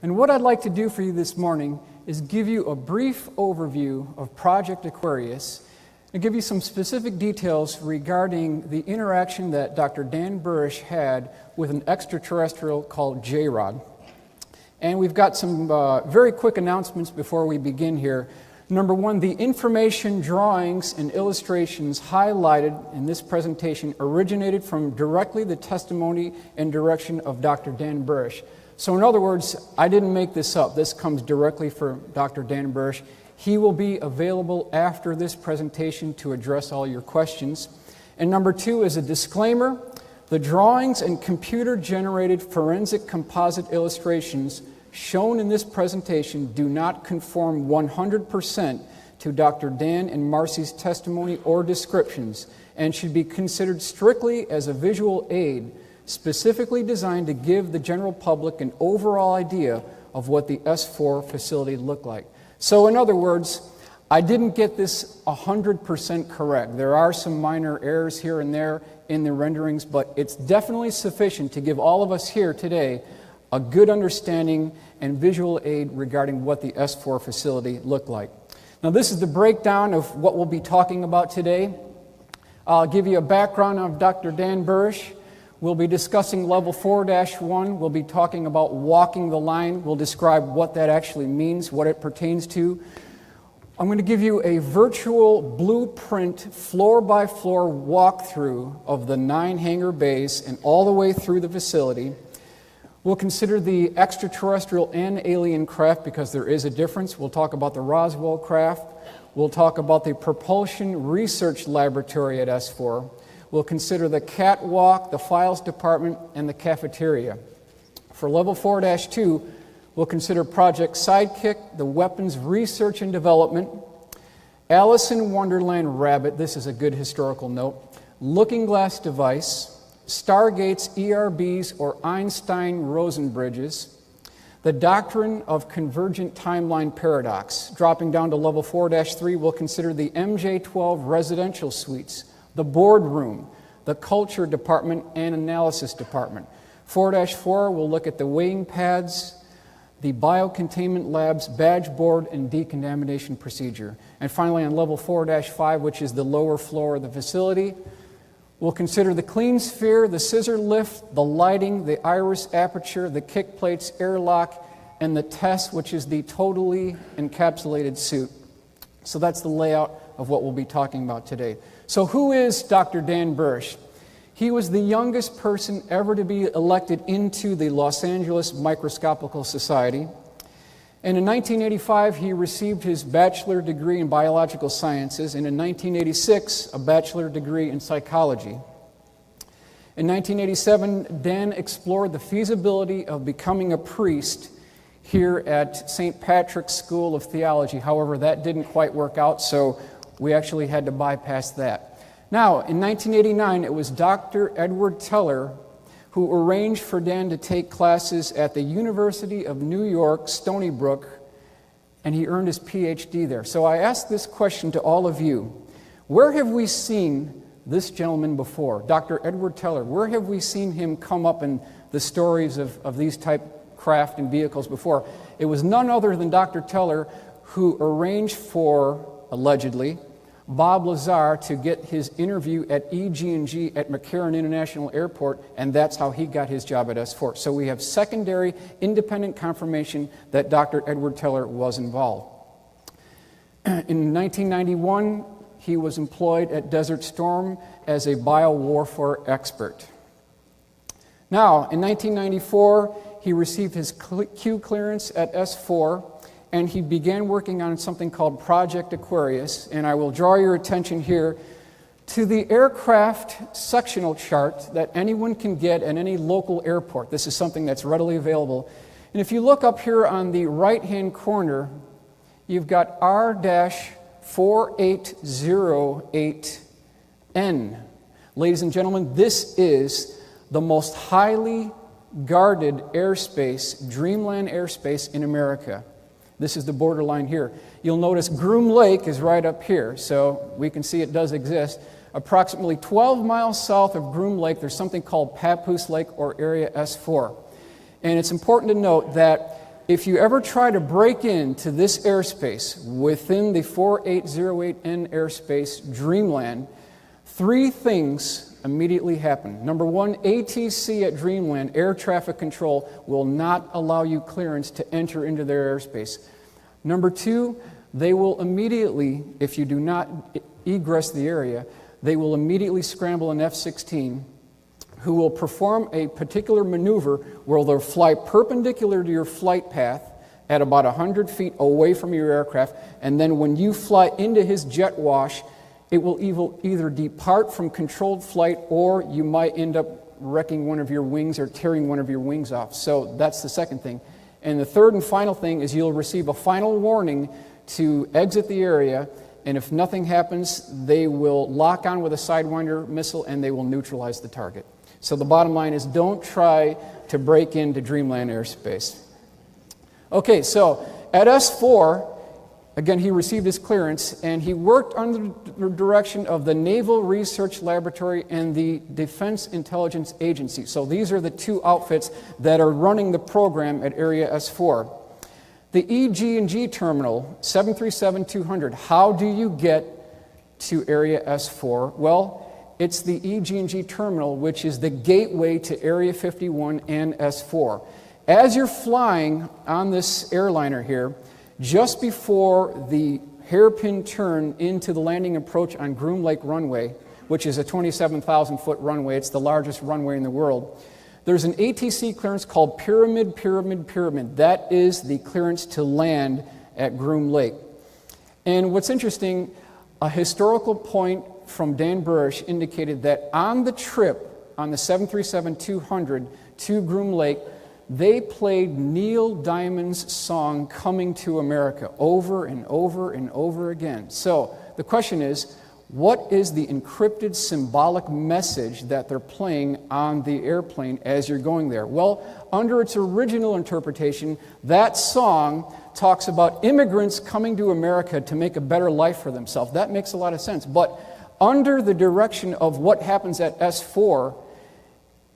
And what I'd like to do for you this morning is give you a brief overview of Project Aquarius and give you some specific details regarding the interaction that Dr. Dan Burish had with an extraterrestrial called JROD. And we've got some very quick announcements before we begin here. Number one, the information, drawings, and illustrations highlighted in this presentation originated from directly the testimony and direction of Dr. Dan Burish. So in other words, I didn't make this up. This comes directly from Dr. Dan Burish. He will be available after this presentation to address all your questions. And number two is a disclaimer. The drawings and computer-generated forensic composite illustrations shown in this presentation do not conform 100% to Dr. Dan and Marcy's testimony or descriptions and should be considered strictly as a visual aid specifically designed to give the general public an overall idea of what the S4 facility looked like. So in other words, I didn't get this 100% correct. There are some minor errors here and there in the renderings, but it's definitely sufficient to give all of us here today a good understanding and visual aid regarding what the S4 facility looked like. Now this is the breakdown of what we'll be talking about today. I'll give you a background of Dr. Dan Burish. We'll be discussing level 4-1. We'll be talking about walking the line. We'll describe what that actually means, what it pertains to. I'm going to give you a virtual blueprint floor-by-floor walkthrough of the 9 hangar bays and all the way through the facility. We'll consider the extraterrestrial and alien craft because there is a difference. We'll talk about the Roswell craft. We'll talk about the propulsion research laboratory at S4. We'll consider the catwalk, the files department, and the cafeteria. For level 4-2, we'll consider Project Sidekick, the weapons research and development, Alice in Wonderland Rabbit, this is a good historical note, Looking Glass Device, Stargate's ERBs or Einstein-Rosen bridges, the doctrine of convergent timeline paradox. Dropping down to level 4-3, we'll consider the MJ12 residential suites, the boardroom, the culture department, and analysis department. 4-4, we'll look at the weighing pads, the biocontainment labs, badge board, and decontamination procedure. And finally, on level 4-5, which is the lower floor of the facility, we'll consider the clean sphere, the scissor lift, the lighting, the iris aperture, the kick plates, airlock, and the test, which is the totally encapsulated suit. So that's the layout of what we'll be talking about today. So who is Dr. Dan Burish? He was the youngest person ever to be elected into the Los Angeles Microscopical Society. And in 1985, he received his bachelor degree in biological sciences, and in 1986, a bachelor degree in psychology. In 1987, Dan explored the feasibility of becoming a priest here at St. Patrick's School of Theology. However, that didn't quite work out, so we actually had to bypass that. Now, in 1989, it was Dr. Edward Teller who arranged for Dan to take classes at the University of New York, Stony Brook, and he earned his PhD there. So I ask this question to all of you. Where have we seen this gentleman before, Dr. Edward Teller? Where have we seen him come up in the stories of these type craft and vehicles before? It was none other than Dr. Teller who arranged for, allegedly, Bob Lazar to get his interview at EG&G at McCarran International Airport, and that's how he got his job at S4. So we have secondary independent confirmation that Dr. Edward Teller was involved. In 1991, he was employed at Desert Storm as a biowarfare expert. Now, in 1994, he received his Q clearance at S4, and he began working on something called Project Aquarius, and I will draw your attention here to the aircraft sectional chart that anyone can get at any local airport. This is something that's readily available. And if you look up here on the right-hand corner, you've got R-4808N. Ladies and gentlemen, this is the most highly guarded airspace, Dreamland airspace in America. This is the borderline here. You'll notice Groom Lake is right up here, so we can see it does exist. Approximately 12 miles south of Groom Lake, there's something called Papoose Lake or Area S4. And it's important to note that if you ever try to break into this airspace within the 4808N airspace Dreamland, 3 things immediately happen. Number 1, ATC at Dreamland, air traffic control, will not allow you clearance to enter into their airspace. Number 2, they will immediately, if you do not egress the area, they will immediately scramble an F-16 who will perform a particular maneuver where they'll fly perpendicular to your flight path at about 100 feet away from your aircraft, and then when you fly into his jet wash, it will either depart from controlled flight, or you might end up wrecking one of your wings or tearing one of your wings off. So that's the second thing. And the third and final thing is you'll receive a final warning to exit the area, and if nothing happens, they will lock on with a Sidewinder missile and they will neutralize the target. So the bottom line is, don't try to break into Dreamland airspace. Okay, so at S4, again, he received his clearance, and he worked under the direction of the Naval Research Laboratory and the Defense Intelligence Agency. So these are the 2 outfits that are running the program at Area S4. The EG&G terminal, 737-200, how do you get to Area S4? Well, it's the EG&G terminal, which is the gateway to Area 51 and S4. As you're flying on this airliner here, just before the hairpin turn into the landing approach on Groom Lake Runway, which is a 27,000-foot runway, it's the largest runway in the world, there's an ATC clearance called Pyramid. That is the clearance to land at Groom Lake. And what's interesting, a historical point from Dan Burrish indicated that on the trip on the 737-200 to Groom Lake, they played Neil Diamond's song Coming to America over and over and over again. So the question is, what is the encrypted symbolic message that they're playing on the airplane as you're going there? Well, under its original interpretation, that song talks about immigrants coming to America to make a better life for themselves. That makes a lot of sense. But under the direction of what happens at S4,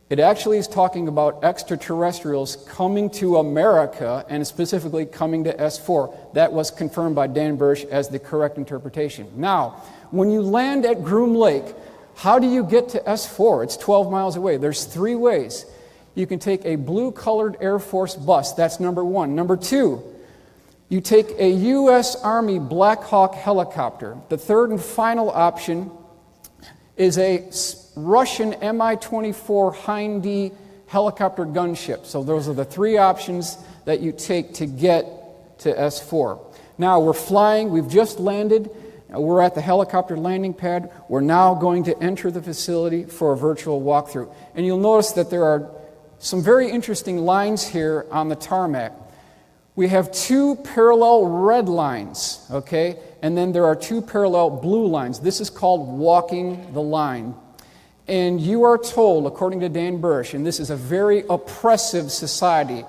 it actually is talking about extraterrestrials coming to America, and specifically coming to S4. That was confirmed by Dan Burrish as the correct interpretation. Now, when you land at Groom Lake, how do you get to S4? It's 12 miles away. There's 3 ways. You can take a blue-colored Air Force bus. That's number 1. Number 2, you take a U.S. Army Black Hawk helicopter. The third and final option is a Russian Mi-24 Hind-D helicopter gunship. So those are the 3 options that you take to get to S4. Now we're flying, we've just landed, we're at the helicopter landing pad. We're now going to enter the facility for a virtual walkthrough. And you'll notice that there are some very interesting lines here on the tarmac. We have 2 parallel red lines, okay? And then there are 2 parallel blue lines. This is called walking the line. And you are told, according to Dan Burrish, and this is a very oppressive society,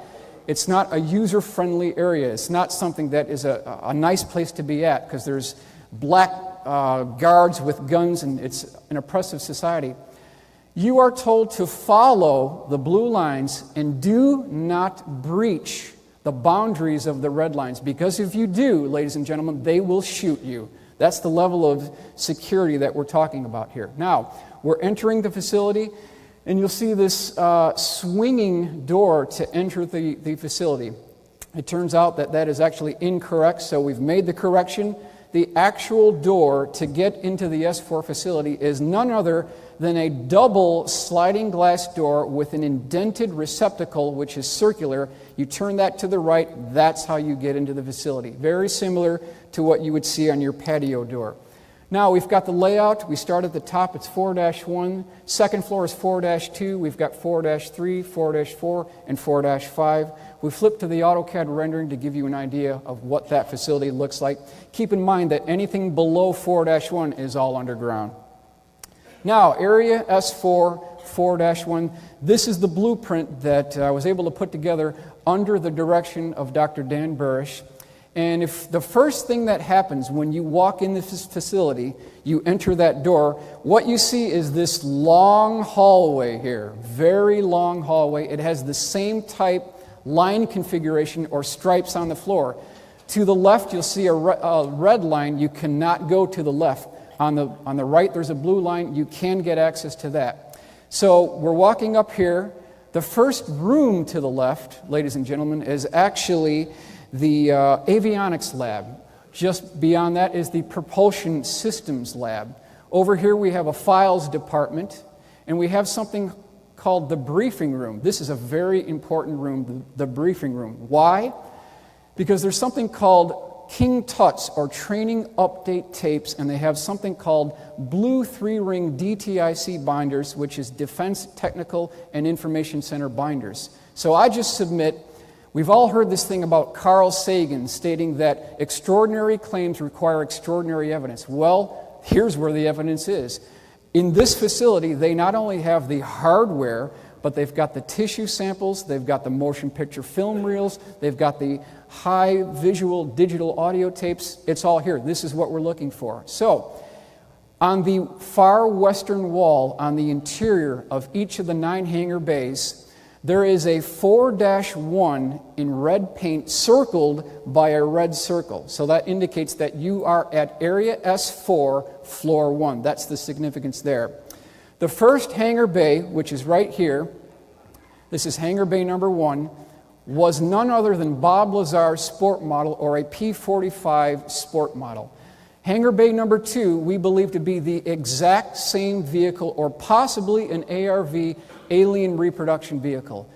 it's not a user-friendly area. It's not something that is a nice place to be at, because there's black guards with guns, and it's an oppressive society. You are told to follow the blue lines and do not breach the boundaries of the red lines, because if you do, ladies and gentlemen, they will shoot you. That's the level of security that we're talking about here. Now, we're entering the facility, and you'll see this swinging door to enter the facility. It turns out that that is actually incorrect, so we've made the correction. The actual door to get into the S4 facility is none other than a double sliding glass door with an indented receptacle, which is circular. You turn that to the right, that's how you get into the facility. Very similar to what you would see on your patio door. Now we've got the layout. We start at the top, it's 4-1. Second floor is 4-2. We've got 4-3, 4-4, and 4-5. We flip to the AutoCAD rendering to give you an idea of what that facility looks like. Keep in mind that anything below 4-1 is all underground. Now, Area S4, 4-1. This is the blueprint that I was able to put together under the direction of Dr. Dan Burrish. And if the first thing that happens when you walk in this facility, you enter that door, what you see is this long hallway here, very long hallway. It has the same type line configuration or stripes on the floor. To the left, you'll see a red line. You cannot go to the left. On the right, there's a blue line. You can get access to that. So we're walking up here. The first room to the left, ladies and gentlemen, is actually the avionics lab. Just beyond that is the propulsion systems lab. Over here we have a files department, and we have something called the briefing room. This is a very important room, the briefing room. Why? Because there's something called King Tuts, or training update tapes, and they have something called blue 3-ring DTIC binders, which is Defense Technical and Information Center binders. So I just submit, we've all heard this thing about Carl Sagan stating that extraordinary claims require extraordinary evidence. Well, here's where the evidence is. In this facility, they not only have the hardware, but they've got the tissue samples, they've got the motion picture film reels, they've got the high visual digital audio tapes. It's all here. This is what we're looking for. So, on the far western wall, on the interior of each of the 9 hangar bays, there is a 4-1 in red paint circled by a red circle. So that indicates that you are at Area S4, Floor 1. That's the significance there. The first hangar bay, which is right here, this is hangar bay number 1, was none other than Bob Lazar's sport model, or a P-45 sport model. Hangar bay number 2, we believe to be the exact same vehicle, or possibly an ARV, alien reproduction vehicle.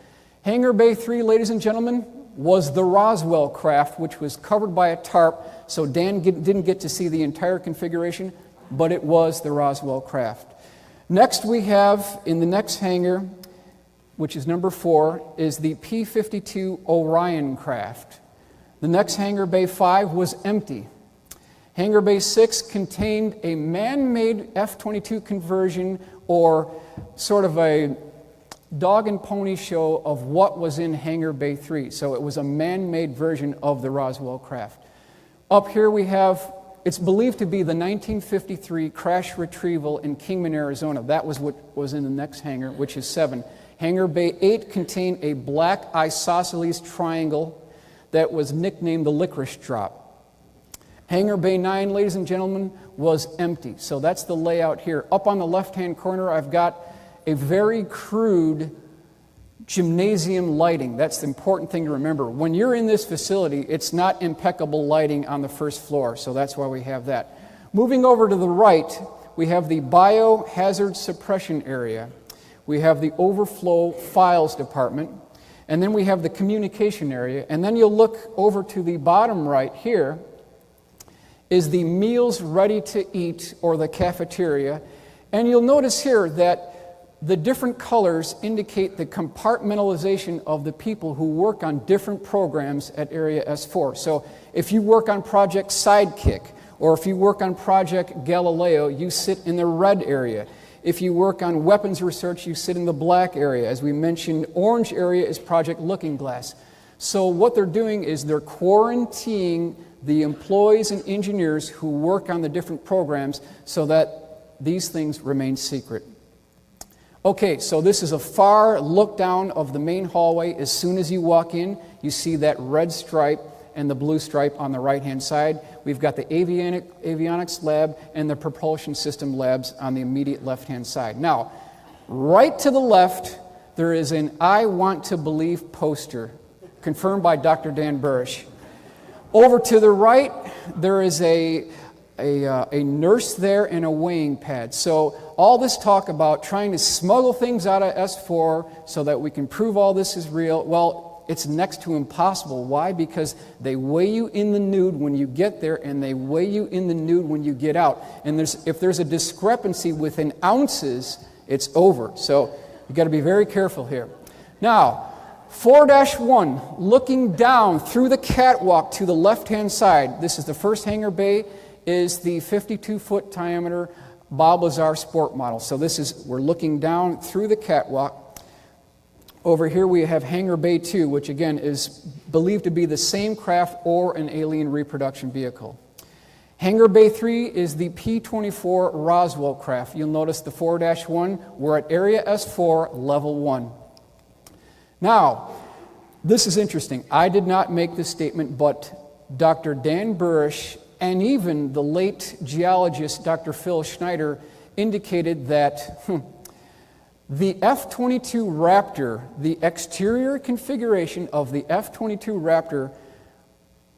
Hangar bay 3, ladies and gentlemen, was the Roswell craft, which was covered by a tarp, so Dan didn't get to see the entire configuration, but it was the Roswell craft. Next we have, in the next hangar, which is number 4, is the P-52 Orion craft. The next hangar bay 5 was empty. Hangar bay 6 contained a man-made F-22 conversion, or sort of a dog and pony show of what was in hangar bay 3. So it was a man-made version of the Roswell craft. Up here we have, it's believed to be the 1953 crash retrieval in Kingman, Arizona. That was what was in the next hangar, which is 7. Hangar bay 8 contained a black isosceles triangle that was nicknamed the licorice drop. Hangar bay 9, ladies and gentlemen, was empty. So that's the layout here. Up on the left-hand corner, I've got a very crude gymnasium lighting. That's the important thing to remember. When you're in this facility, it's not impeccable lighting on the first floor, so that's why we have that. Moving over to the right, we have the biohazard suppression area. We have the overflow files department, and then we have the communication area, and then you'll look over to the bottom right here is the meals ready to eat, or the cafeteria, and you'll notice here that the different colors indicate the compartmentalization of the people who work on different programs at Area S4. So if you work on Project Sidekick, or if you work on Project Galileo, you sit in the red area. If you work on weapons research, you sit in the black area. As we mentioned, orange area is Project Looking Glass. So what they're doing is they're quarantining the employees and engineers who work on the different programs so that these things remain secret. Okay, so this is a far look down of the main hallway. As soon as you walk in, you see that red stripe and the blue stripe on the right-hand side. We've got the avionics lab and the propulsion system labs on the immediate left-hand side. Now, right to the left, there is an I Want to Believe poster, confirmed by Dr. Dan Burish. Over to the right, there is a nurse there and a weighing pad. So all this talk about trying to smuggle things out of S4 so that we can prove all this is real, well, it's next to impossible. Why? Because they weigh you in the nude when you get there, and they weigh you in the nude when you get out. And if there's a discrepancy within ounces, it's over. So you've got to be very careful here. Now, 4-1, looking down through the catwalk to the left-hand side, this is the first hangar bay, is the 52-foot diameter Bob Lazar sport model. So we're looking down through the catwalk. Over here we have hangar bay 2, which again is believed to be the same craft or an alien reproduction vehicle. Hangar bay 3 is the P-24 Roswell craft. You'll notice the 4-1, we're at Area S4, Level 1. Now, This is interesting. I did not make this statement, but Dr. Dan Burish and even the late geologist Dr. Phil Schneider indicated that the F-22 Raptor, the exterior configuration of the F-22 Raptor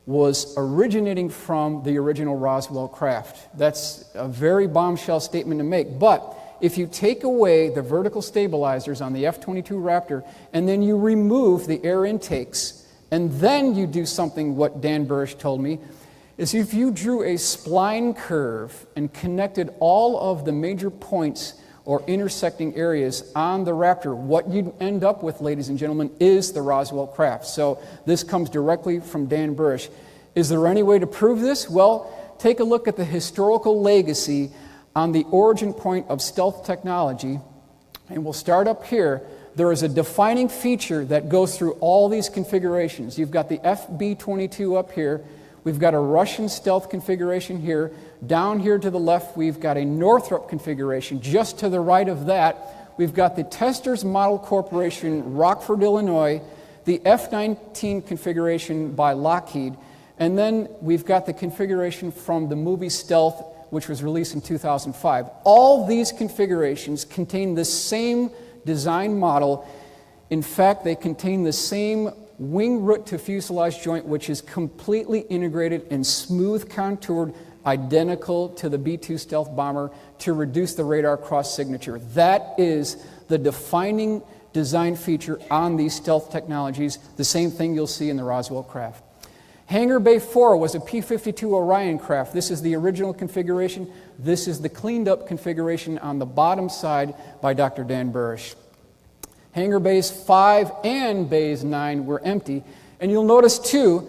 was originating from the original Roswell craft. That's a very bombshell statement to make, but if you take away the vertical stabilizers on the F-22 Raptor and then you remove the air intakes and then you do something what Dan Burish told me, is if you drew a spline curve and connected all of the major points or intersecting areas on the Raptor, what you'd end up with, ladies and gentlemen, is the Roswell craft. So this comes directly from Dan Burish. Is there any way to prove this? Well, take a look at the historical legacy on the origin point of stealth technology, and we'll start up here. There is a defining feature that goes through all these configurations. You've got the FB-22 up here. We've got a Russian stealth configuration here. Down here to the left, we've got a Northrop configuration. Just to the right of that, we've got the Testers Model Corporation, Rockford, Illinois, the F-19 configuration by Lockheed, and then we've got the configuration from the movie Stealth, which was released in 2005. All these configurations contain the same design model. In fact, they contain the same wing root to fuselage joint, which is completely integrated and smooth contoured, identical to the B-2 stealth bomber, to reduce the radar cross signature. That is the defining design feature on these stealth technologies, the same thing you'll see in the Roswell craft. Hangar Bay 4 was a P-52 Orion craft. This is the original configuration. This is the cleaned up configuration on the bottom side by Dr. Dan Burish. Hangar Bays 5 and Bays 9 were empty. And you'll notice too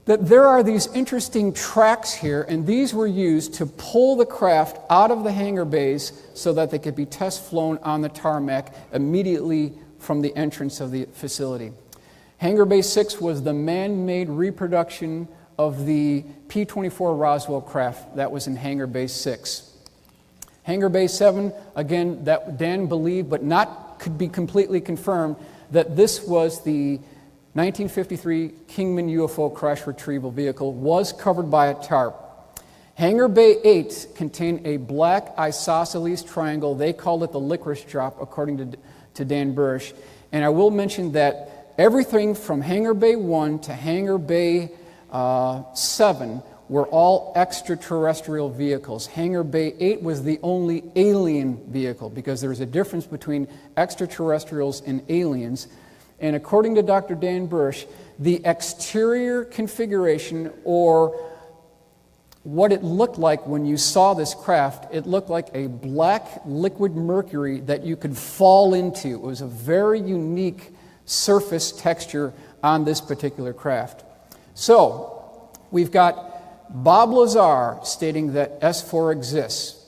that there are these interesting tracks here, and these were used to pull the craft out of the hangar bays so that they could be test flown on the tarmac immediately from the entrance of the facility. Hangar Bay 6 was the man-made reproduction of the P-24 Roswell craft that was in Hangar Bay 6. Hangar Bay 7, again, that Dan believed, but not could be completely confirmed, that this was the 1953 Kingman UFO crash retrieval vehicle, was covered by a tarp. Hangar Bay 8 contained a black isosceles triangle. They called it the licorice drop, according to Dan Burish. And I will mention that everything from Hangar Bay 1 to Hangar Bay 7 were all extraterrestrial vehicles. Hangar Bay 8 was the only alien vehicle because there's a difference between extraterrestrials and aliens. And according to Dr. Dan Burish, the exterior configuration, or what it looked like when you saw this craft, it looked like a black liquid mercury that you could fall into. It was a very unique surface texture on this particular craft. So, we've got Bob Lazar stating that S4 exists.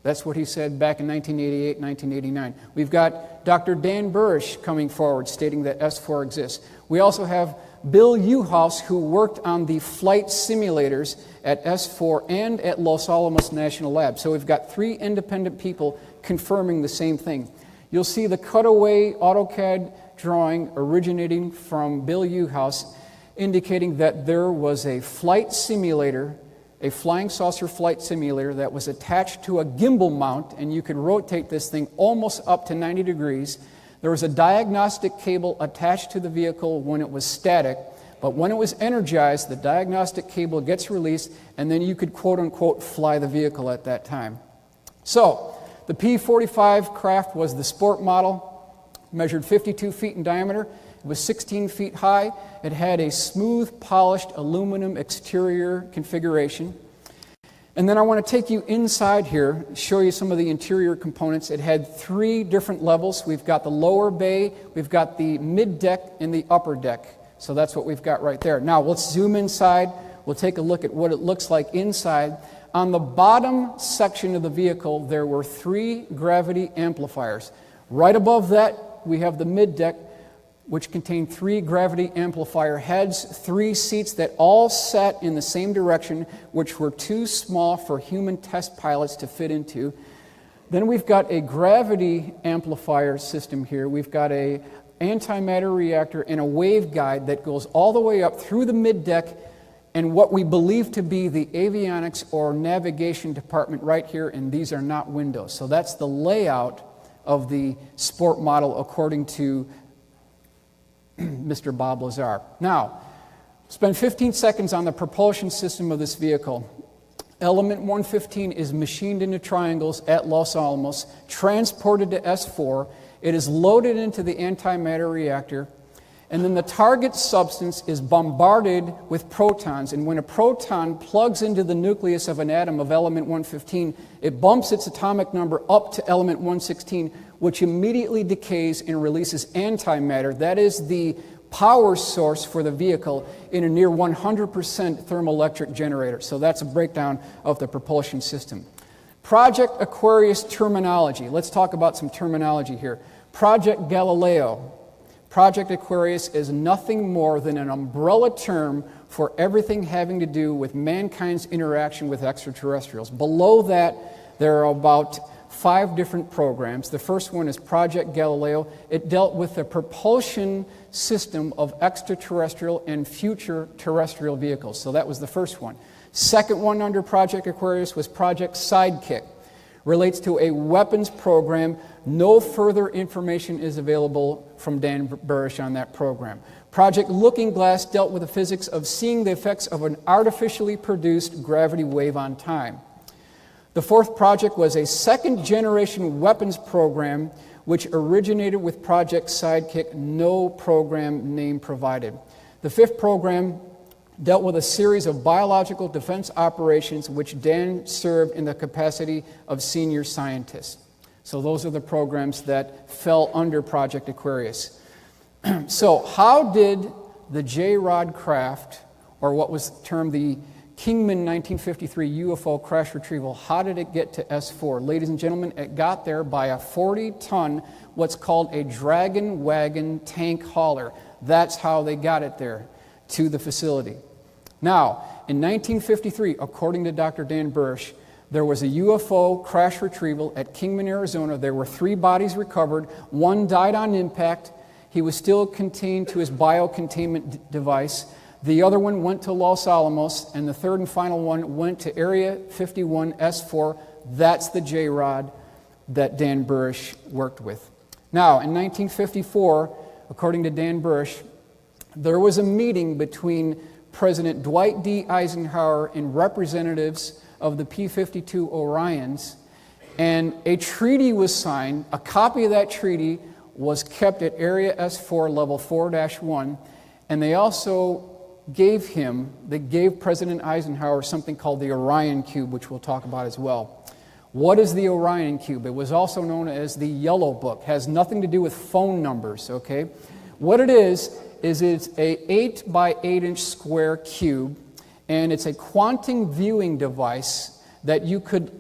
That's what he said back in 1988, 1989. We've got Dr. Dan Burish coming forward stating that S4 exists. We also have Bill Uhouse, who worked on the flight simulators at S4 and at Los Alamos National Lab. So we've got three independent people confirming the same thing. You'll see the cutaway AutoCAD drawing originating from Bill Uhouse, indicating that there was a flight simulator, a flying saucer flight simulator that was attached to a gimbal mount, and you could rotate this thing almost up to 90 degrees. There was a diagnostic cable attached to the vehicle when it was static, but when it was energized, the diagnostic cable gets released, and then you could quote-unquote fly the vehicle at that time. So, the P-45 craft was the sport model, measured 52 feet in diameter. It was 16 feet high. It had a smooth, polished aluminum exterior configuration. And then I want to take you inside here, show you some of the interior components. It had three different levels. We've got the lower bay, we've got the mid-deck, and the upper deck. So that's what we've got right there. Now, let's zoom inside. We'll take a look at what it looks like inside. On the bottom section of the vehicle, there were three gravity amplifiers. Right above that, we have the mid-deck, which contained three gravity amplifier heads, three seats that all sat in the same direction, which were too small for human test pilots to fit into. Then we've got a gravity amplifier system here. We've got a antimatter reactor, and a waveguide that goes all the way up through the middeck and what we believe to be the avionics or navigation department right here, and these are not windows. So that's the layout of the sport model according to Mr. Bob Lazar. Now, spend 15 seconds on the propulsion system of this vehicle. Element 115 is machined into triangles at Los Alamos, transported to S4. It is loaded into the antimatter reactor, and then the target substance is bombarded with protons. And when a proton plugs into the nucleus of an atom of element 115, it bumps its atomic number up to element 116, which immediately decays and releases antimatter. That is the power source for the vehicle in a near 100% thermoelectric generator. So that's a breakdown of the propulsion system. Project Aquarius terminology. Let's talk about some terminology here. Project Galileo. Project Aquarius is nothing more than an umbrella term for everything having to do with mankind's interaction with extraterrestrials. Below that, there are about 5 different programs. The first one is Project Galileo. It dealt with the propulsion system of extraterrestrial and future terrestrial vehicles. So that was the first one. Second one under Project Aquarius was Project Sidekick. Relates to a weapons program. No further information is available from Dan Burish on that program. Project Looking Glass dealt with the physics of seeing the effects of an artificially produced gravity wave on time. The fourth project was a second-generation weapons program which originated with Project Sidekick, no program name provided. The fifth program dealt with a series of biological defense operations which Dan served in the capacity of senior scientist. So those are the programs that fell under Project Aquarius. So how did the JROD craft, or what was termed the Kingman 1953 UFO crash retrieval, how did it get to S4? Ladies and gentlemen, it got there by a 40-ton, what's called a dragon wagon tank hauler. That's how they got it there to the facility. Now, in 1953, according to Dr. Dan Burish, there was a UFO crash retrieval at Kingman, Arizona. There were 3 bodies recovered. 1 died on impact. He was still contained to his biocontainment device. The other one went to Los Alamos, and the third and final one went to Area 51 S4. That's the JROD that Dan Burish worked with. Now, in 1954, according to Dan Burish, there was a meeting between President Dwight D. Eisenhower and representatives of the P-52 Orions, and a treaty was signed. A copy of that treaty was kept at Area S4, Level 4-1, and they also gave President Eisenhower something called the Orion Cube, which we'll talk about as well. What is the Orion Cube? It was also known as the Yellow Book. It has nothing to do with phone numbers, okay? What it is it's a 8 by 8 inch square cube, and it's a quantum viewing device that you could,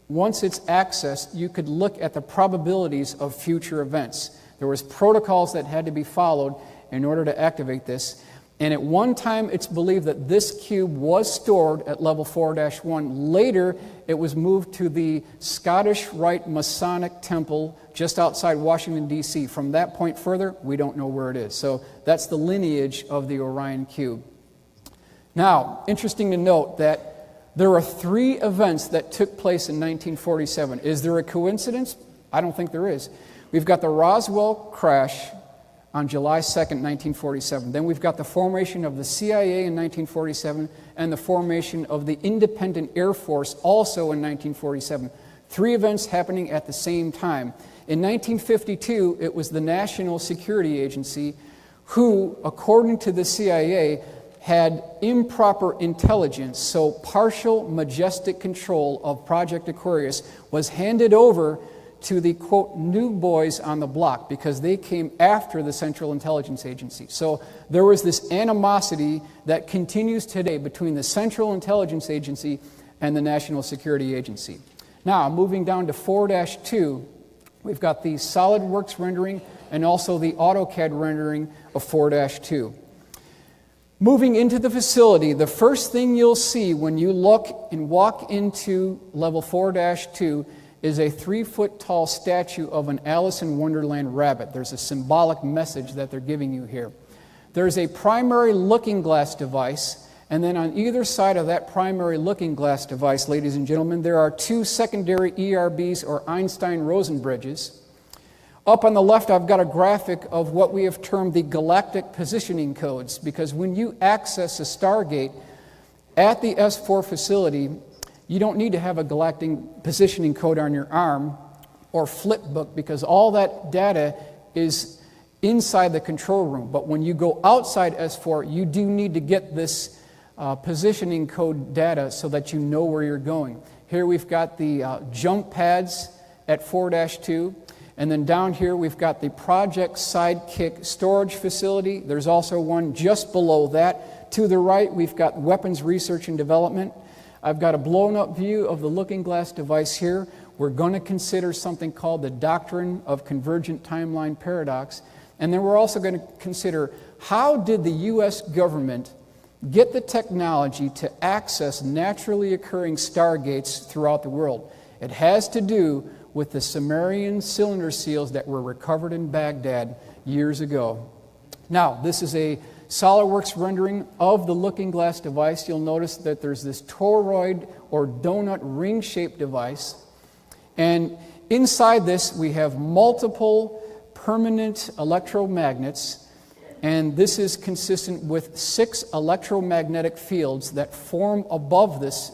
once it's accessed, you could look at the probabilities of future events. There was protocols that had to be followed in order to activate this. And at one time, it's believed that this cube was stored at level 4-1. Later, it was moved to the Scottish Rite Masonic Temple just outside Washington, D.C. From that point further, we don't know where it is. So that's the lineage of the Orion Cube. Now, interesting to note that there are 3 events that took place in 1947. Is there a coincidence? I don't think there is. We've got the Roswell crash on July 2nd, 1947. Then we've got the formation of the CIA in 1947 and the formation of the Independent Air Force also in 1947. 3 events happening at the same time. In 1952, it was the National Security Agency who, according to the CIA, had improper intelligence, so partial majestic control of Project Aquarius was handed over to the, quote, new boys on the block because they came after the Central Intelligence Agency. So there was this animosity that continues today between the Central Intelligence Agency and the National Security Agency. Now, moving down to 4-2, we've got the SolidWorks rendering and also the AutoCAD rendering of 4-2. Moving into the facility, the first thing you'll see when you look and walk into level 4-2 is a 3-foot-tall statue of an Alice in Wonderland rabbit. There's a symbolic message that they're giving you here. There's a primary looking glass device, and then on either side of that primary looking glass device, ladies and gentlemen, there are 2 secondary ERBs or Einstein-Rosen bridges. Up on the left, I've got a graphic of what we have termed the galactic positioning codes, because when you access a Stargate at the S4 facility, you don't need to have a galactic positioning code on your arm or flip book, because all that data is inside the control room. But when you go outside S4, you do need to get this positioning code data so that you know where you're going. Here we've got the jump pads at 4-2. And then down here, we've got the Project Sidekick storage facility. There's also one just below that. To the right, we've got weapons research and development. I've got a blown-up view of the looking glass device here. We're going to consider something called the doctrine of convergent timeline paradox. And then we're also going to consider, how did the U.S. government get the technology to access naturally occurring stargates throughout the world? It has to do with the Sumerian cylinder seals that were recovered in Baghdad years ago. Now, this is a SolidWorks rendering of the looking glass device. You'll notice that there's this toroid or donut ring-shaped device. And inside this, we have multiple permanent electromagnets. And this is consistent with 6 electromagnetic fields that form above this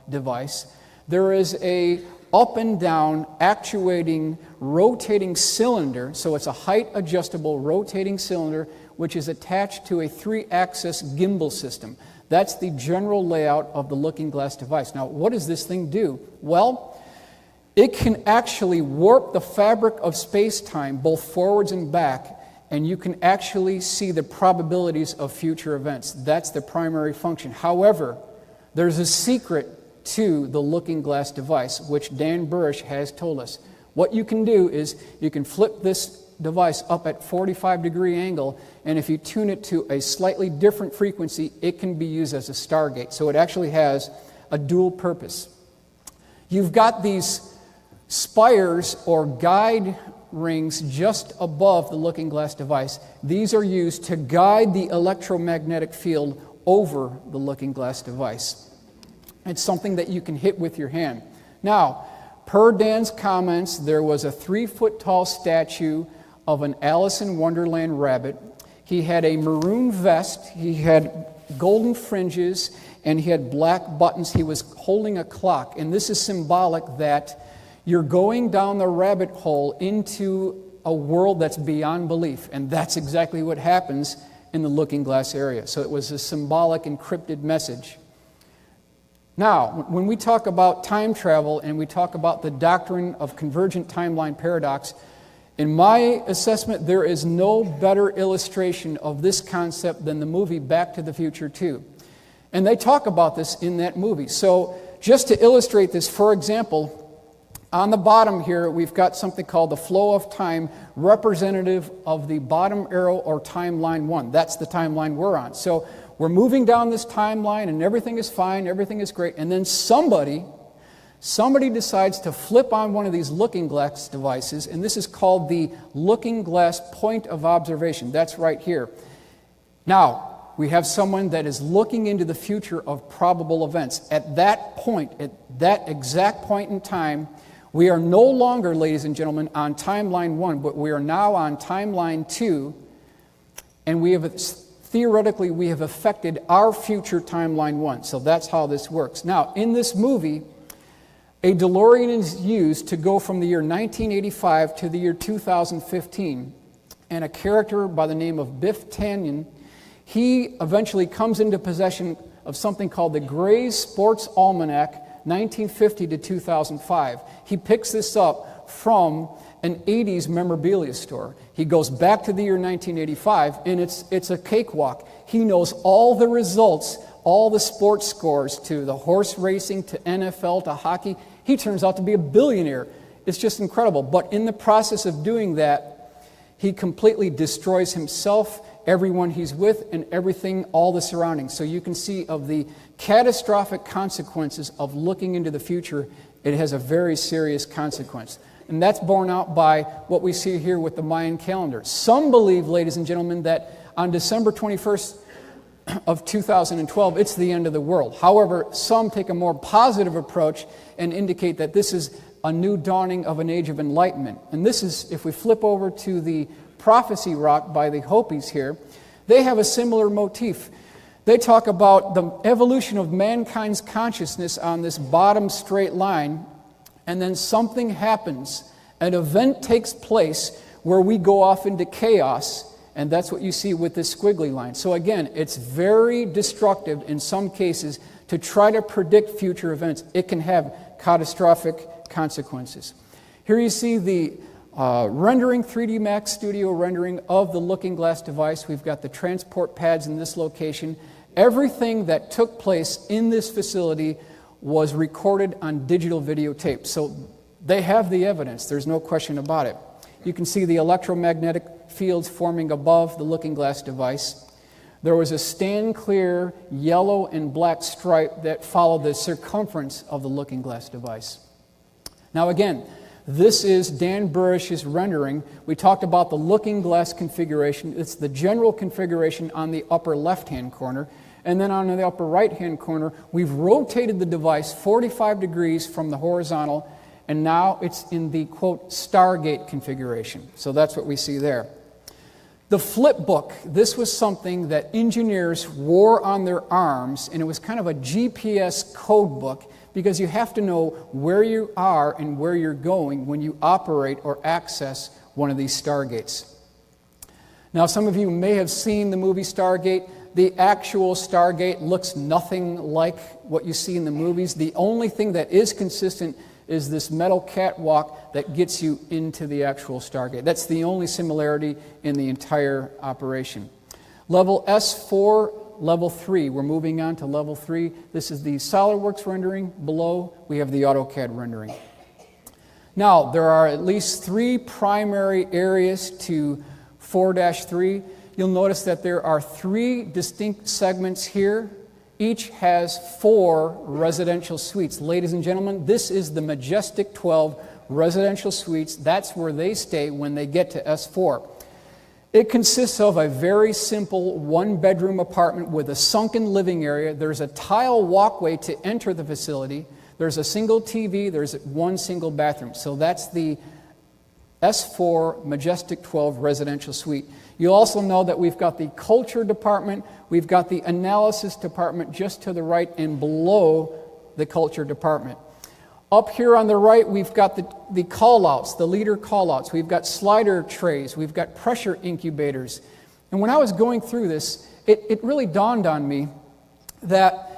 device. There is a up and down actuating rotating cylinder, so it's a height adjustable rotating cylinder which is attached to a 3-axis gimbal system. That's the general layout of the looking glass device. Now, what does this thing do? Well, it can actually warp the fabric of space-time both forwards and back, and you can actually see the probabilities of future events. That's the primary function. However, there's a secret to the looking glass device, which Dan Burrish has told us. What you can do is you can flip this device up at 45-degree angle, and if you tune it to a slightly different frequency, it can be used as a stargate. So it actually has a dual purpose. You've got these spires or guide rings just above the looking glass device. These are used to guide the electromagnetic field over the looking glass device. It's something that you can hit with your hand. Now, per Dan's comments, there was a 3-foot-tall statue of an Alice in Wonderland rabbit. He had a maroon vest, he had golden fringes, and he had black buttons. He was holding a clock, and this is symbolic that you're going down the rabbit hole into a world that's beyond belief, and that's exactly what happens in the looking glass area. So it was a symbolic encrypted message. Now, when we talk about time travel and we talk about the doctrine of convergent timeline paradox, in my assessment, there is no better illustration of this concept than the movie Back to the Future 2. And they talk about this in that movie. So just to illustrate this, for example, on the bottom here, we've got something called the flow of time, representative of the bottom arrow or timeline 1. That's the timeline we're on. So we're moving down this timeline and everything is fine, everything is great, and then somebody decides to flip on one of these looking glass devices, and this is called the looking glass point of observation. That's right here. Now, we have someone that is looking into the future of probable events. At that point, at that exact point in time, we are no longer, ladies and gentlemen, on timeline 1, but we are now on timeline 2, and we have theoretically, we have affected our future timeline 1. So that's how this works. Now, in this movie, a DeLorean is used to go from the year 1985 to the year 2015. And a character by the name of Biff Tannen, he eventually comes into possession of something called the Gray's Sports Almanac, 1950 to 2005. He picks this up from an 80s memorabilia store. He goes back to the year 1985, and it's a cakewalk. He knows all the results, all the sports scores, to the horse racing, to NFL, to hockey. He turns out to be a billionaire. It's just incredible. But in the process of doing that, he completely destroys himself, everyone he's with, and everything, all the surroundings. So you can see of the catastrophic consequences of looking into the future it has a very serious consequence. And that's borne out by what we see here with the Mayan calendar. Some believe, ladies and gentlemen, that on December 21st of 2012, it's the end of the world. However, some take a more positive approach and indicate that this is a new dawning of an age of enlightenment. And this is, if we flip over to the prophecy rock by the Hopis here, they have a similar motif. They talk about the evolution of mankind's consciousness on this bottom straight line, and then something happens. An event takes place where we go off into chaos, and that's what you see with this squiggly line. So again, it's very destructive in some cases to try to predict future events. It can have catastrophic consequences. Here you see the rendering, 3D Max Studio rendering of the Looking Glass device. We've got the transport pads in this location. Everything that took place in this facility was recorded on digital videotape. So they have the evidence. There's no question about it. You can see the electromagnetic fields forming above the Looking Glass device. There was a stand clear yellow and black stripe that followed the circumference of the Looking Glass device. Now again, this is Dan Burrish's rendering. We talked about the Looking Glass configuration. It's the general configuration on the upper left-hand corner. And then on the upper right-hand corner, we've rotated the device 45 degrees from the horizontal, and now it's in the, quote, Stargate configuration. So that's what we see there. The flip book, this was something that engineers wore on their arms, and it was kind of a GPS code book, because you have to know where you are and where you're going when you operate or access one of these Stargates. Now, some of you may have seen the movie Stargate. The actual Stargate looks nothing like what you see in the movies. The only thing that is consistent is this metal catwalk that gets you into the actual Stargate. That's the only similarity in the entire operation. Level S4, level 3. We're moving on to level 3. This is the SolidWorks rendering. Below, we have the AutoCAD rendering. Now, there are at least 3 primary areas to 4-3. You'll notice that there are 3 distinct segments here. Each has 4 residential suites. Ladies and gentlemen, this is the Majestic 12 residential suites. That's where they stay when they get to S4. It consists of a very simple 1-bedroom apartment with a sunken living area. There's a tile walkway to enter the facility. There's a single TV. There's 1 single bathroom. So that's the S4 Majestic 12 residential suite. You'll also know that we've got the culture department, we've got the analysis department just to the right and below the culture department. Up here on the right, we've got the call-outs, the leader call-outs. We've got slider trays, we've got pressure incubators. And when I was going through this, it really dawned on me that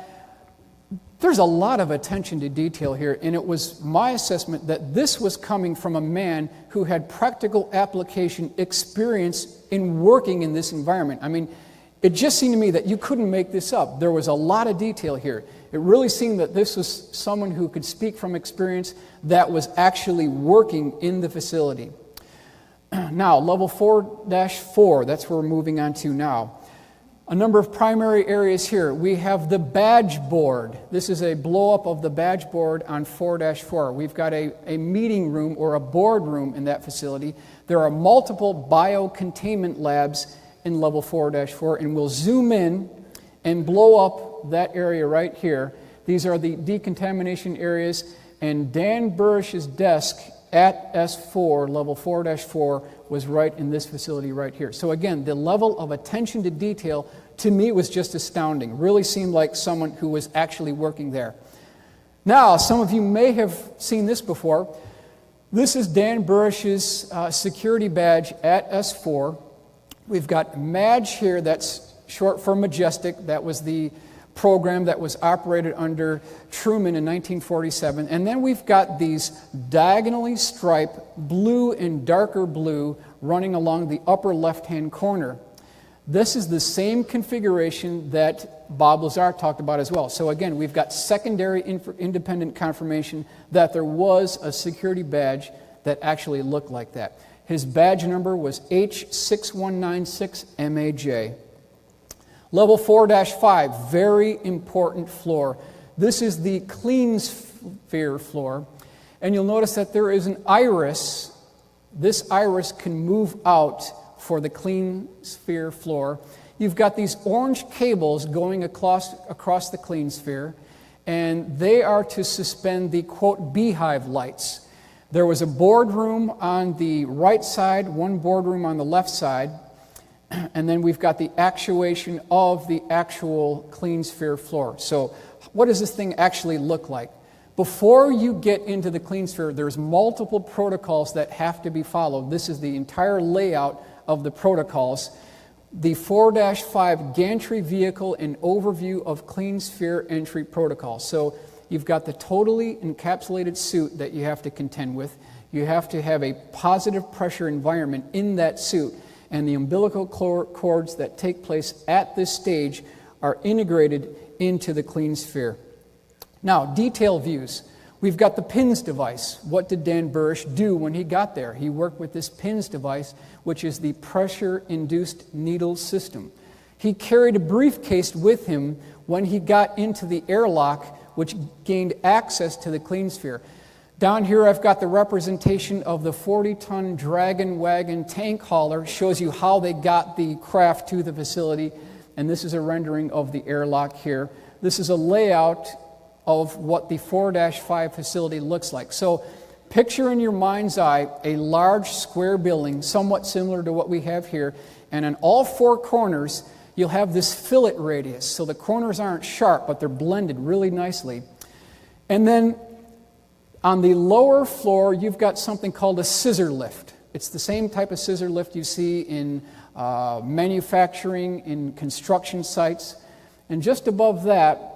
there's a lot of attention to detail here, and it was my assessment that this was coming from a man who had practical application experience in working in this environment. I mean, it just seemed to me that you couldn't make this up. There was a lot of detail here. It really seemed that this was someone who could speak from experience that was actually working in the facility. Now, level 4-4, that's where we're moving on to now. A number of primary areas here. We have the badge board. This is a blow-up of the badge board on 4-4. We've got a meeting room or a board room in that facility. There are multiple biocontainment labs in level 4-4, and we'll zoom in and blow up that area right here. These are the decontamination areas, and Dan Burrish's desk at S4, level 4-4, was right in this facility right here. So again, the level of attention to detail, to me, was just astounding. Really seemed like someone who was actually working there. Now, some of you may have seen this before. This is Dan Burrish's security badge at S4. We've got MADGE here, that's short for Majestic. That was the program that was operated under Truman in 1947. And then we've got these diagonally striped blue and darker blue running along the upper left-hand corner. This is the same configuration that Bob Lazar talked about as well. So again, we've got secondary independent confirmation that there was a security badge that actually looked like that. His badge number was H6196MAJ. Level 4-5, very important floor. This is the clean sphere floor. And you'll notice that there is an iris. This iris can move out for the clean sphere floor. You've got these orange cables going across the clean sphere, and they are to suspend the, quote, beehive lights. There was a boardroom on the right side, one boardroom on the left side, and then we've got the actuation of the actual clean sphere floor. So what does this thing actually look like? Before you get into the clean sphere, there's multiple protocols that have to be followed. This is the entire layout of the protocols. The 4-5 gantry vehicle and overview of clean sphere entry protocol. So you've got the totally encapsulated suit that you have to contend with. You have to have a positive pressure environment in that suit, and the umbilical cords that take place at this stage are integrated into the clean sphere. Now, detail views. We've got the PINS device. What did Dan Burish do when he got there? He worked with this PINS device, which is the pressure-induced needle system. He carried a briefcase with him when he got into the airlock, which gained access to the clean sphere. Down here I've got the representation of the 40-ton Dragon Wagon tank hauler. Shows you how they got the craft to the facility. And this is a rendering of the airlock here. This is a layout of what the 4-5 facility looks like. So picture in your mind's eye a large square building, somewhat similar to what we have here, and on all four corners you'll have this fillet radius. So the corners aren't sharp, but they're blended really nicely. And then on the lower floor you've got something called a scissor lift. It's the same type of scissor lift you see in manufacturing, in construction sites. And just above that,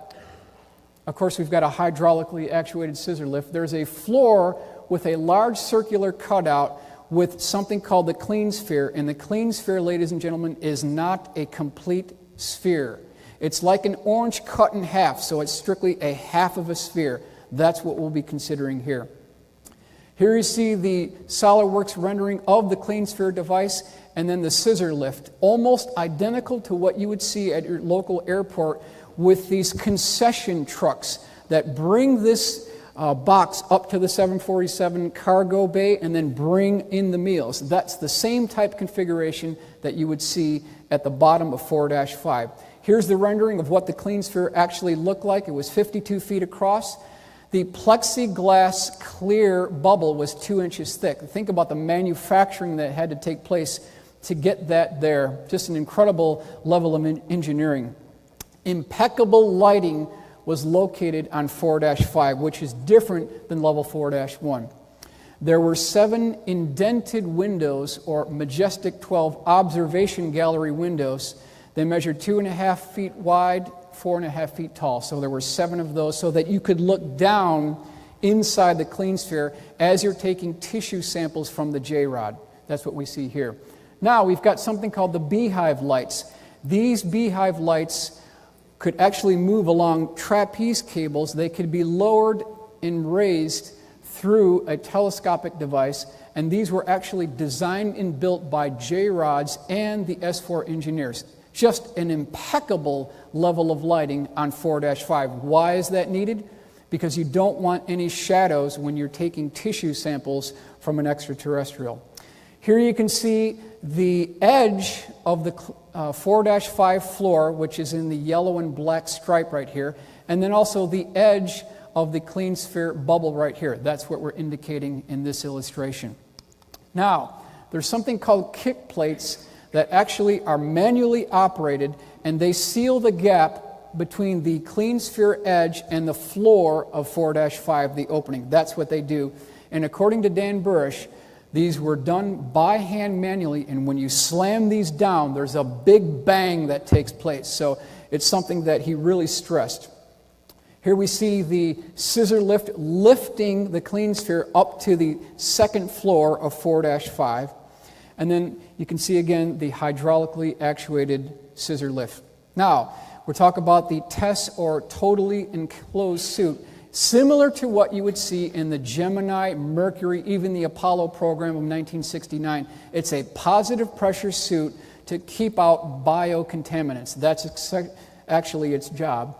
of course, we've got a hydraulically actuated scissor lift. There's a floor with a large circular cutout with something called the clean sphere. And the clean sphere, ladies and gentlemen, is not a complete sphere. It's like an orange cut in half, so it's strictly a half of a sphere. That's what we'll be considering here. Here you see the SolidWorks rendering of the clean sphere device, and then the scissor lift, almost identical to what you would see at your local airport, with these concession trucks that bring this box up to the 747 cargo bay and then bring in the meals. That's the same type configuration that you would see at the bottom of 4-5. Here's the rendering of what the clean sphere actually looked like. It was 52 feet across. The plexiglass clear bubble was 2 inches thick. Think about the manufacturing that had to take place to get that there. Just an incredible level of engineering. Impeccable lighting was located on 4-5, which is different than level 4-1. There were 7 indented windows, or Majestic 12 observation gallery windows. They measured 2.5 feet wide, 4.5 feet tall. So there were 7 of those so that you could look down inside the clean sphere as you're taking tissue samples from the JROD. That's what we see here. Now we've got something called the beehive lights. These beehive lights could actually move along trapeze cables. They could be lowered and raised through a telescopic device, and these were actually designed and built by JRODs and the S4 engineers. Just an impeccable level of lighting on 4-5. Why is that needed? Because you don't want any shadows when you're taking tissue samples from an extraterrestrial. Here you can see the edge of the 4-5 floor, which is in the yellow and black stripe right here, and then also the edge of the clean sphere bubble right here. That's what we're indicating in this illustration. Now, there's something called kick plates that actually are manually operated, and they seal the gap between the clean sphere edge and the floor of 4-5, the opening. That's what they do. And according to Dan Burish, these were done by hand manually, and when you slam these down, there's a big bang that takes place. So it's something that he really stressed. Here we see the scissor lift lifting the clean sphere up to the second floor of 4-5. And then you can see again the hydraulically actuated scissor lift. Now, we're talking about the TESS, or totally enclosed suit. Similar to what you would see in the Gemini, Mercury, even the Apollo program of 1969. It's a positive pressure suit to keep out biocontaminants. That's actually its job.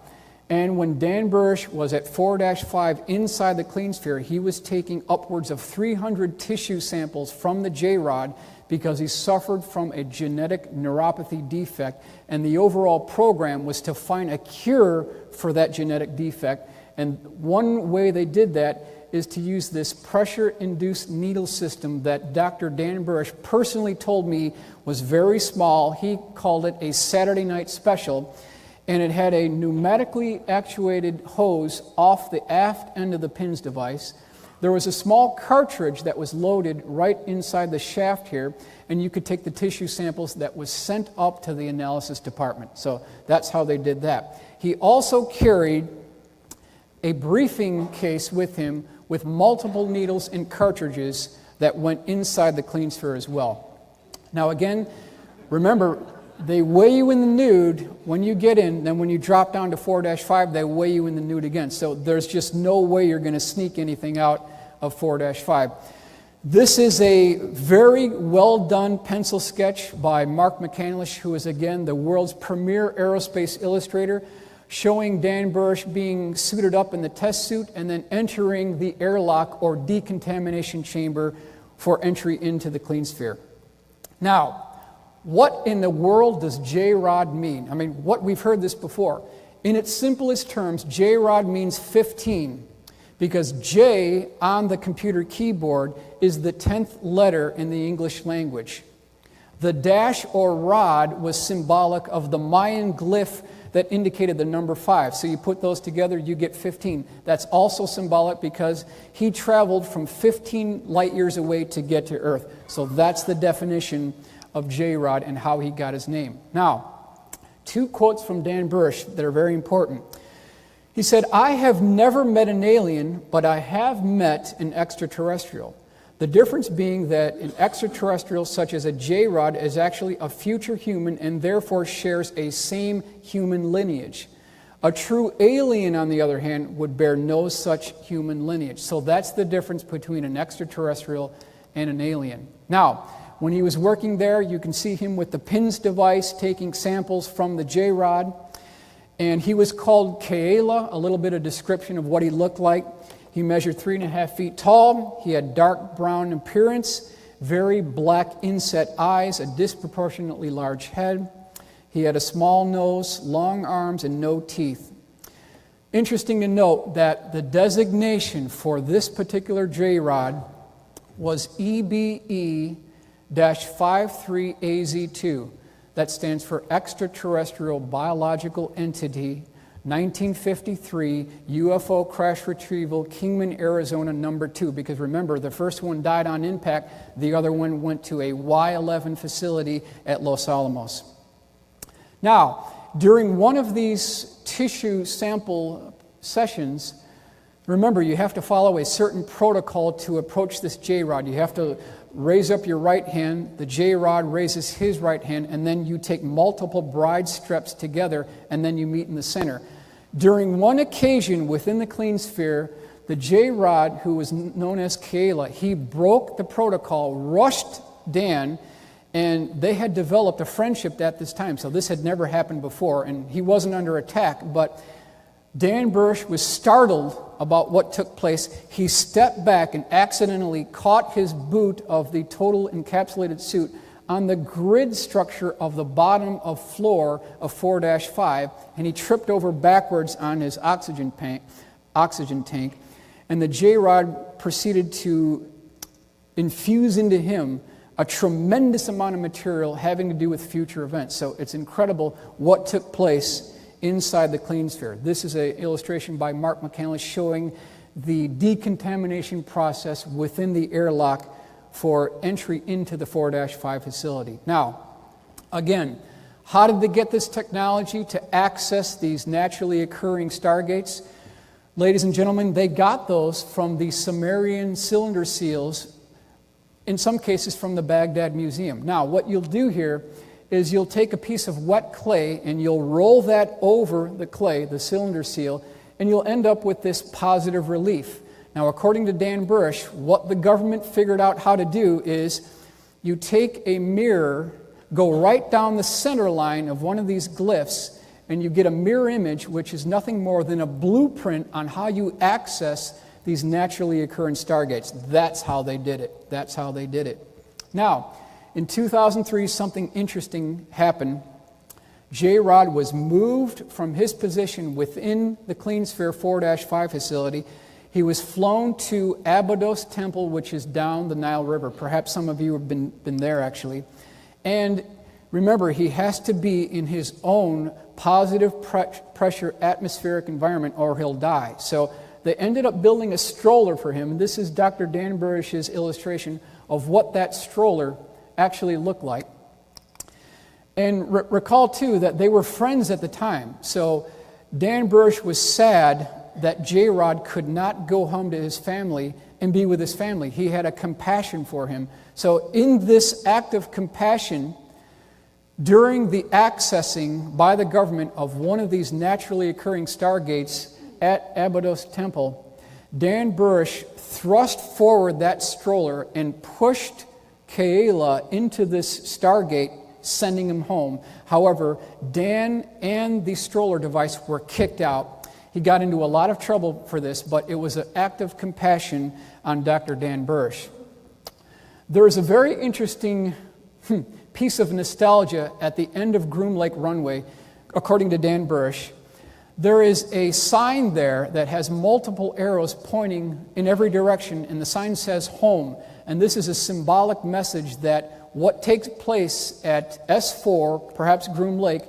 And when Dan Burrish was at 4-5 inside the clean sphere, he was taking upwards of 300 tissue samples from the JROD because he suffered from a genetic neuropathy defect. And the overall program was to find a cure for that genetic defect. And one way they did that is to use this pressure-induced needle system that Dr. Dan Burrish personally told me was very small. He called it a Saturday night special. And it had a pneumatically actuated hose off the aft end of the pins device. There was a small cartridge that was loaded right inside the shaft here, and you could take the tissue samples that was sent up to the analysis department. So that's how they did that. He also carried a briefing case with him with multiple needles and cartridges that went inside the clean sphere as well. Now again, remember, they weigh you in the nude when you get in, then when you drop down to 4-5, they weigh you in the nude again. So there's just no way you're going to sneak anything out of 4-5. This is a very well done pencil sketch by Mark McCandlish, who is again the world's premier aerospace illustrator, showing Dan Burrish being suited up in the test suit and then entering the airlock or decontamination chamber for entry into the clean sphere. Now, what in the world does JROD mean? I mean, we've heard this before. In its simplest terms, JROD means 15 because J on the computer keyboard is the 10th letter in the English language. The dash or rod was symbolic of the Mayan glyph that indicated the number 5. So you put those together, you get 15. That's also symbolic because he traveled from 15 light years away to get to Earth. So that's the definition of JROD and how he got his name. Now, 2 quotes from Dan Burrish that are very important. He said, "I have never met an alien, but I have met an extraterrestrial. The difference being that an extraterrestrial such as a JROD is actually a future human and therefore shares a same human lineage. A true alien, on the other hand, would bear no such human lineage." So that's the difference between an extraterrestrial and an alien. Now, when he was working there, you can see him with the PINS device taking samples from the JROD. And he was called Keala, a little bit of description of what he looked like. He measured 3.5 feet tall. He had dark brown appearance, very black inset eyes, a disproportionately large head. He had a small nose, long arms, and no teeth. Interesting to note that the designation for this particular JROD was EBE-53AZ2. That stands for Extraterrestrial Biological Entity, 1953 UFO Crash Retrieval, Kingman, Arizona, number 2. Because remember, the first one died on impact. The other one went to a Y-11 facility at Los Alamos. Now, during one of these tissue sample sessions, remember, you have to follow a certain protocol to approach this JROD. You have to raise up your right hand, the JROD raises his right hand, and then you take multiple bride steps together, and then you meet in the center. During one occasion within the clean sphere, the JROD, who was known as Keala, he broke the protocol, rushed Dan, and they had developed a friendship at this time. So this had never happened before, and he wasn't under attack, but Dan Burrish was startled about what took place. He stepped back and accidentally caught his boot of the total encapsulated suit on the grid structure of the bottom of floor of 4-5, and he tripped over backwards on his oxygen tank, and the JROD proceeded to infuse into him a tremendous amount of material having to do with future events. So it's incredible what took place inside the clean sphere. This is an illustration by Mark McCandlish showing the decontamination process within the airlock for entry into the 4-5 facility. Now, again, how did they get this technology to access these naturally occurring stargates? Ladies and gentlemen, they got those from the Sumerian cylinder seals, in some cases from the Baghdad Museum. Now, what you'll do here is you'll take a piece of wet clay and you'll roll that over the clay, the cylinder seal, and you'll end up with this positive relief. Now, according to Dan Burrish, what the government figured out how to do is you take a mirror, go right down the center line of one of these glyphs, and you get a mirror image, which is nothing more than a blueprint on how you access these naturally occurring stargates. That's how they did it. That's how they did it. Now, in 2003, something interesting happened. JROD was moved from his position within the Clean Sphere 4-5 facility. He was flown to Abydos Temple, which is down the Nile River. Perhaps some of you have been there, actually. And remember, he has to be in his own positive pressure atmospheric environment or he'll die. So they ended up building a stroller for him. This is Dr. Dan Burish's illustration of what that stroller actually looked like. And recall, too, that they were friends at the time. So Dan Burish was sad that JROD could not go home to his family and be with his family. He had a compassion for him. So in this act of compassion, during the accessing by the government of one of these naturally occurring stargates at Abydos Temple, Dan Burish thrust forward that stroller and pushed Kayla into this stargate, sending him home. However, Dan and the stroller device were kicked out. He got into a lot of trouble for this, but it was an act of compassion on Dr. Dan Burish. There is a very interesting piece of nostalgia at the end of Groom Lake Runway, according to Dan Burish. There is a sign there that has multiple arrows pointing in every direction, and the sign says home. And this is a symbolic message that what takes place at S4, perhaps Groom Lake,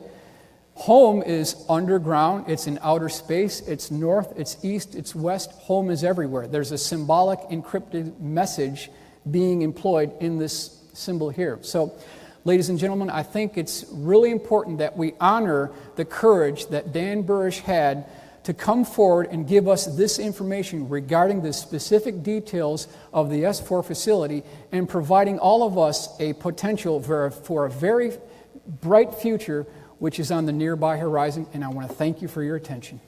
home is underground, it's in outer space, it's north, it's east, it's west, home is everywhere. There's a symbolic encrypted message being employed in this symbol here. So, ladies and gentlemen, I think it's really important that we honor the courage that Dan Burish had to come forward and give us this information regarding the specific details of the S4 facility and providing all of us a potential for a very bright future which is on the nearby horizon, and I want to thank you for your attention.